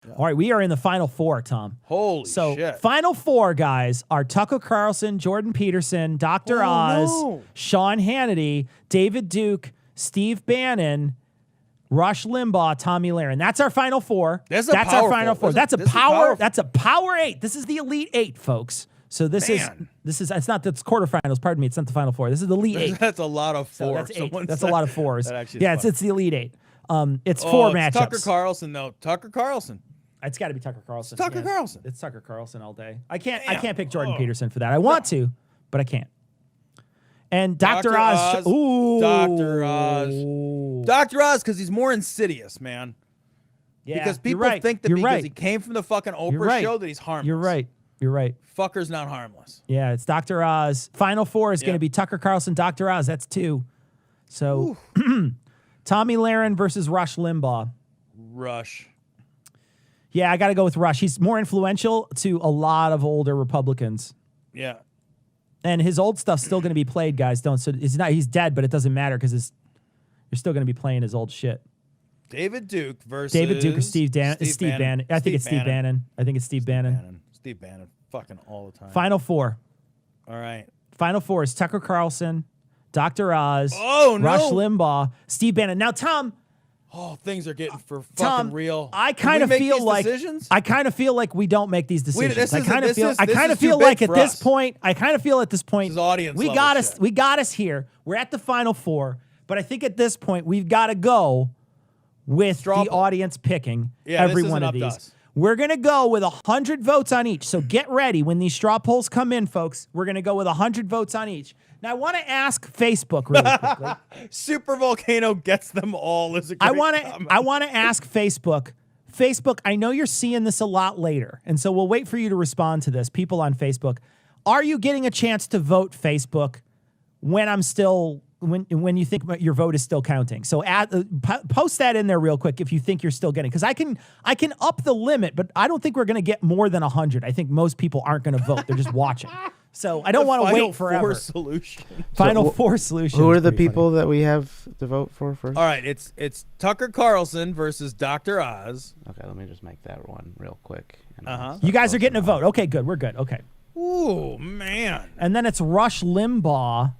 Yeah. All right, we are in the final four, Tom. Holy shit. Final four, guys, are Tucker Carlson, Jordan Peterson, Dr. Oz, Sean Hannity, David Duke, Steve Bannon, Rush Limbaugh, Tommy Lahren. That's our final four. That's our final four. That's a power 8. This is the Elite 8, folks. So this is it's not the quarterfinals, pardon me, it's not the final four. This is the Elite 8. That's a lot of fours. So that's a lot of fours. It's the Elite 8. It's 4 matchups. Tucker Carlson, though. Tucker Carlson. It's got to be Tucker Carlson. Tucker Carlson. It's Tucker Carlson all day. I can't pick Jordan Peterson for that. I want to, but I can't. And Dr. Oz. Ooh. Dr. Oz. Dr. Oz, because he's more insidious, man. Yeah, because people think that because he came from the fucking Oprah show that he's harmless. You're right. Fucker's not harmless. Yeah, it's Dr. Oz. Final four is going to be Tucker Carlson, Dr. Oz. That's 2. So Tommy Lahren versus Rush Limbaugh. Rush. Yeah, I got to go with Rush. He's more influential to a lot of older Republicans. Yeah. And his old stuff's still going to be played, guys. He's dead, but it doesn't matter because you're still going to be playing his old shit. David Duke or Steve Bannon. I think it's Steve Bannon. Steve Bannon. Fucking all the time. Final four. All right. Final four is Tucker Carlson, Dr. Oz, Rush Limbaugh, Steve Bannon. Now, Tom. Oh, things are getting fucking real. I kind of feel like we don't make these decisions. I kind of feel like at this point, we got us here. We're at the final four, but I think at this point we've got to go with the audience picking every one of these. We're going to go with 100 votes on each. So get ready when these straw polls come in, folks. We're going to go with 100 votes on each. Now, I want to ask Facebook really quickly. Super Volcano gets them all. Is a great I want to ask Facebook. Facebook, I know you're seeing this a lot later, and so we'll wait for you to respond to this. People on Facebook, are you getting a chance to vote, Facebook, when you think your vote is still counting? So post that in there real quick if you think you're still getting, because I can up the limit, but I don't think we're going to get more than 100. I think most people aren't going to vote. They're just watching. So I don't want to wait forever. Final four solution. Who are the people that we have to vote for first? All right, it's Tucker Carlson versus Dr. Oz. Okay, let me just make that one real quick. You guys are getting a vote. Okay, good. We're good. Okay. Ooh, man. And then it's Rush Limbaugh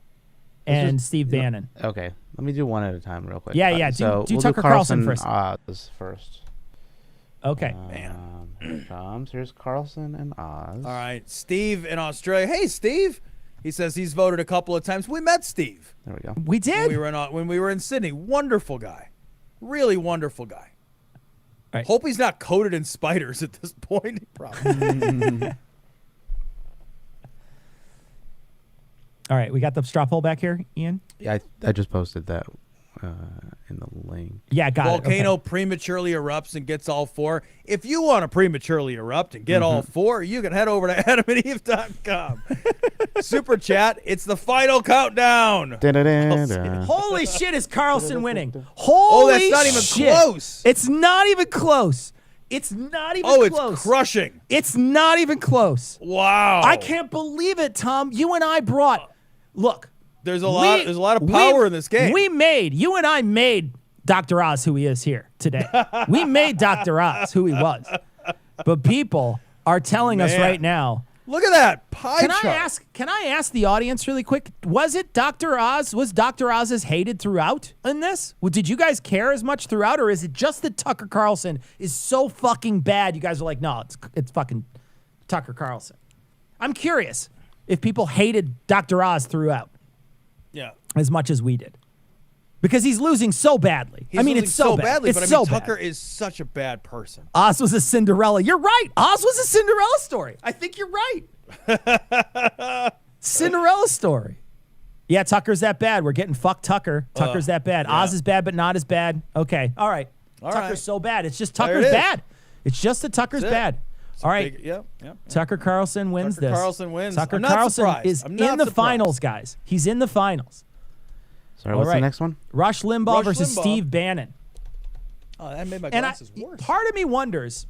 and Steve Bannon. Okay, let me do one at a time real quick. Yeah. Do Tucker Carlson first. Oz first. Okay. Here comes. Here's Carlson and Oz. All right. Steve in Australia. Hey, Steve. He says he's voted a couple of times. We met Steve. There we go. We did? When we were in Sydney. Wonderful guy. Really wonderful guy. Right. Hope he's not coated in spiders at this point. Probably. All right. We got the straw poll back here, Ian? Yeah, I just posted that in the link. Yeah, got it. Volcano prematurely erupts and gets all 4. If you want to prematurely erupt and get all 4, you can head over to adamandeve.com. Super chat. It's the final countdown. Holy shit, is Carlson winning? Holy that's not even close. It's not even close. It's not even close. It's crushing. It's not even close. Wow. I can't believe it, Tom. You and I brought... Look. There's a lot of power in this game. You and I made Dr. Oz who he is here today. We made Dr. Oz who he was. But people are telling us right now. Look at that pie chart. Can I ask the audience really quick? Was Dr. Oz as hated throughout in this? Well, did you guys care as much throughout, or is it just that Tucker Carlson is so fucking bad? You guys are like, no, it's fucking Tucker Carlson. I'm curious if people hated Dr. Oz throughout. Yeah. As much as we did. Because he's losing so badly. It's so badly, but Tucker is such a bad person. Oz was a Cinderella. You're right. Oz was a Cinderella story. I think you're right. Cinderella story. Yeah, Tucker's that bad. We're getting fucked Tucker. Tucker's that bad. Yeah. Oz is bad, but not as bad. Okay. All right. Tucker's so bad. It's just Tucker's bad. It's just that Tucker's bad. All right. Tucker Carlson wins this. Carlson wins. Tucker Carlson is in the finals, guys. He's in the finals. Sorry, what's the next one? Rush Limbaugh versus Steve Bannon. Oh, that made my glasses worse. Part of me wonders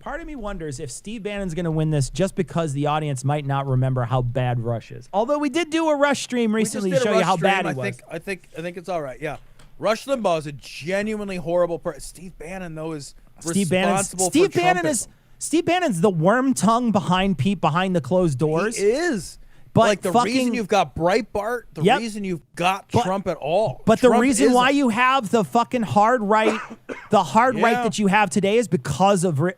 if Steve Bannon's going to win this just because the audience might not remember how bad Rush is. Although we did do a Rush stream recently to show you how bad he was. I think it's all right. Yeah. Rush Limbaugh is a genuinely horrible person. Steve Bannon, though, is responsible for trumping. Steve Bannon's the worm tongue behind the closed doors. He is. But like the reason you've got Breitbart, the reason you've got Trump at all. But Trump the reason why isn't. you have the fucking hard right, right that you have today is because of Rush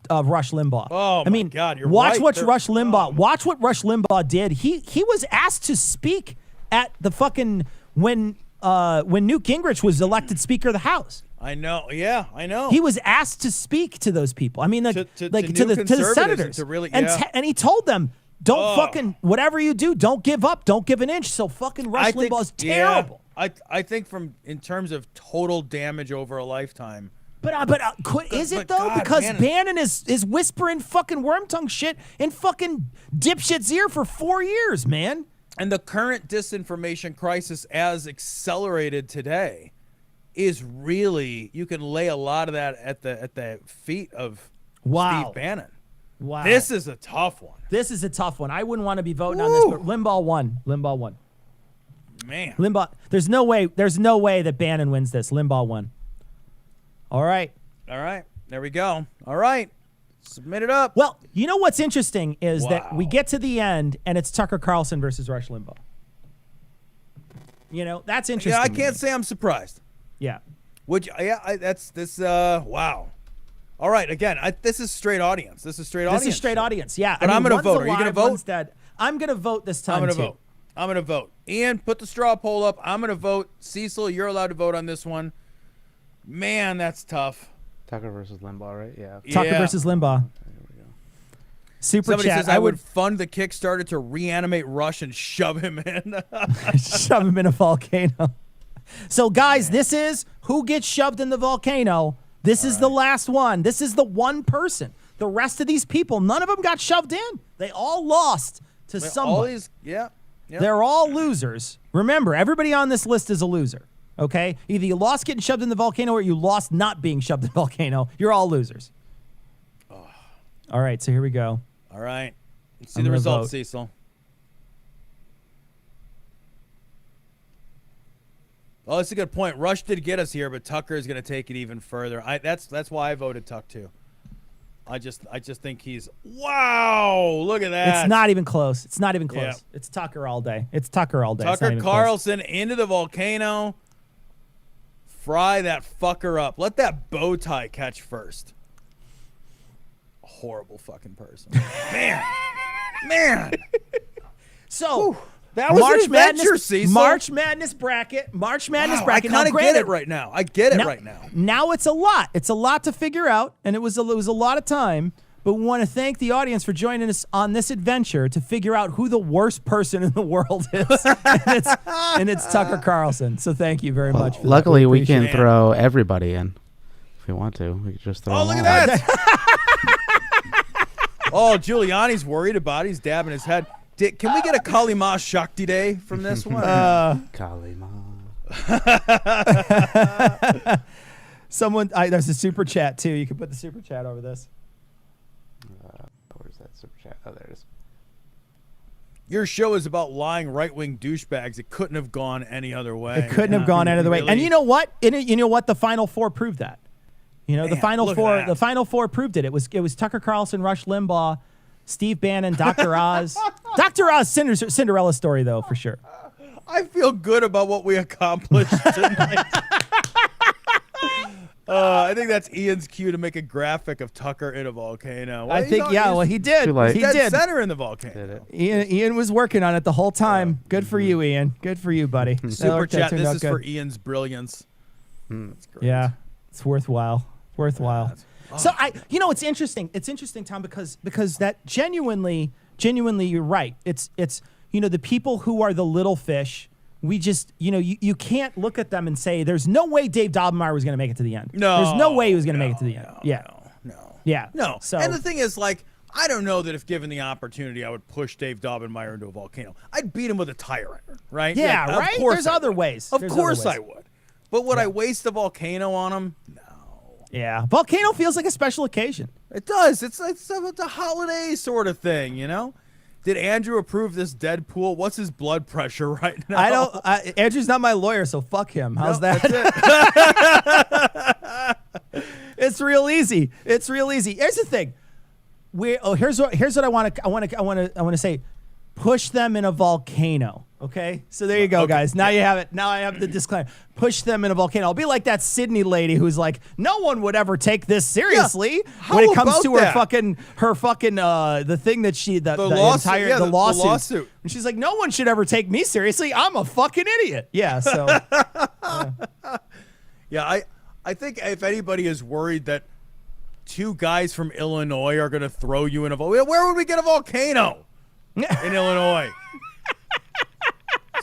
Limbaugh. Oh, I mean, my God, you're watch right. what Rush Limbaugh. Watch what Rush Limbaugh did. He was asked to speak at the fucking when Newt Gingrich was elected Speaker of the House. I know. Yeah, I know. He was asked to speak to those people. I mean, to the senators, to really, and he told them, "Don't fucking whatever you do, don't give up, don't give an inch." So fucking Rush Limbaugh's terrible. I think in terms of total damage over a lifetime. Is it though? God, because Bannon is whispering fucking worm tongue shit in fucking dipshit's ear for 4 years, man. And the current disinformation crisis, as accelerated today, is really, you can lay a lot of that at the feet of Steve Bannon. Wow. This is a tough one. This is a tough one. I wouldn't want to be voting on this, but Limbaugh won. Man. Limbaugh. There's no way that Bannon wins this. Limbaugh won. All right. There we go. All right. Submit it up. Well, you know what's interesting is that we get to the end and it's Tucker Carlson versus Rush Limbaugh. You know, that's interesting. Yeah, I can't say I'm surprised. Yeah. Wow. All right, again, this is straight audience. This is straight audience, yeah. But I'm going to vote. Are you going to vote? I'm going to vote this time, I'm going to vote. Ian, put the straw poll up. I'm going to vote. Cecil, you're allowed to vote on this one. Man, that's tough. Tucker versus Limbaugh, right? Yeah. Tucker versus Limbaugh. There we go. Super Somebody chat. says I would fund the Kickstarter to reanimate Rush and shove him in. Shove him in a volcano. So, guys, this is who gets shoved in the volcano. This is the last one. This is the one person. The rest of these people, none of them got shoved in. They all lost to somebody. They're all losers. Remember, everybody on this list is a loser. Okay? Either you lost getting shoved in the volcano or you lost not being shoved in the volcano. You're all losers. Oh. All right, so here we go. All right. Let's see the results, Cecil. Oh, that's a good point. Rush did get us here, but Tucker is going to take it even further. That's why I voted Tuck too. I just think he's look at that. It's not even close. Yeah. It's Tucker all day. Tucker Carlson into the volcano. Fry that fucker up. Let that bow tie catch first. A horrible fucking person. Man. So that was an adventure, Cecil. March Madness bracket. I kind of get it right now. Now it's a lot. It's a lot to figure out, and it was a lot of time. But we want to thank the audience for joining us on this adventure to figure out who the worst person in the world is. and it's Tucker Carlson. So thank you very much for luckily, that. we can throw everybody in if we want to. We can just throw them look all. at that. Giuliani's worried about it. He's dabbing his head. Can we get a Kali Ma Shakti Day from this one? Kali Ma. There's a super chat too. You can put the super chat over this. Where's that super chat? Oh, there it is. Your show is about lying right-wing douchebags. It couldn't have gone any other way. It couldn't have gone any other way. Really? And you know what? The Final Four proved that. The Final Four proved it. It was Tucker Carlson, Rush Limbaugh, Steve Bannon, Dr. Oz. Dr. Oz, Cinderella story, though, for sure. I feel good about what we accomplished tonight. I think that's Ian's cue to make a graphic of Tucker in a volcano. Well, he did. He Dead did. center in the volcano. Did it. Ian was working on it the whole time. Good for you, Ian. Good for you, buddy. Super chat. This is for Ian's brilliance. That's great. Yeah, it's worthwhile. So it's interesting. It's interesting, Tom, because that genuinely, you're right. It's the people who are the little fish. We just, you can't look at them and say, there's no way Dave Daubenmire was going to make it to the end. No. There's no way he was going to make it to the end. No. So, and the thing is, I don't know that if given the opportunity, I would push Dave Daubenmire into a volcano. I'd beat him with a tire iron, right? Yeah, right? Of course There's other ways. Of course I would. But would I waste a volcano on him? No. Yeah. Volcano feels like a special occasion. It does. It's a holiday sort of thing, Did Andrew approve this Deadpool? What's his blood pressure right now? Andrew's not my lawyer, so fuck him. How's that? That's it. It's real easy. Here's the thing. Here's what I want to say. Push them in a volcano. Okay, so there you go, guys. Now you have it. Now I have the disclaimer. Push them in a volcano. I'll be like that Sydney lady who's like, no one would ever take this seriously when it comes to her fucking the thing that the lawsuit. And she's like, no one should ever take me seriously. I'm a fucking idiot. Yeah. So. Yeah, I think if anybody is worried that two guys from Illinois are going to throw you in a volcano, where would we get a volcano in Illinois?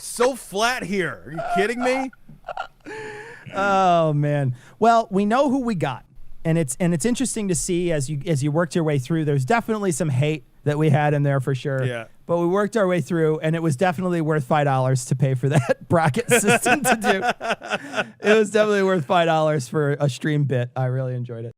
So flat here. Are you kidding me? Oh man. Well, we know who we got, and it's interesting to see as you worked your way through. There's definitely some hate that we had in there for sure. Yeah. But we worked our way through, and it was definitely worth $5 to pay for that bracket system to do. It was definitely worth $5 for a stream bit. I really enjoyed it.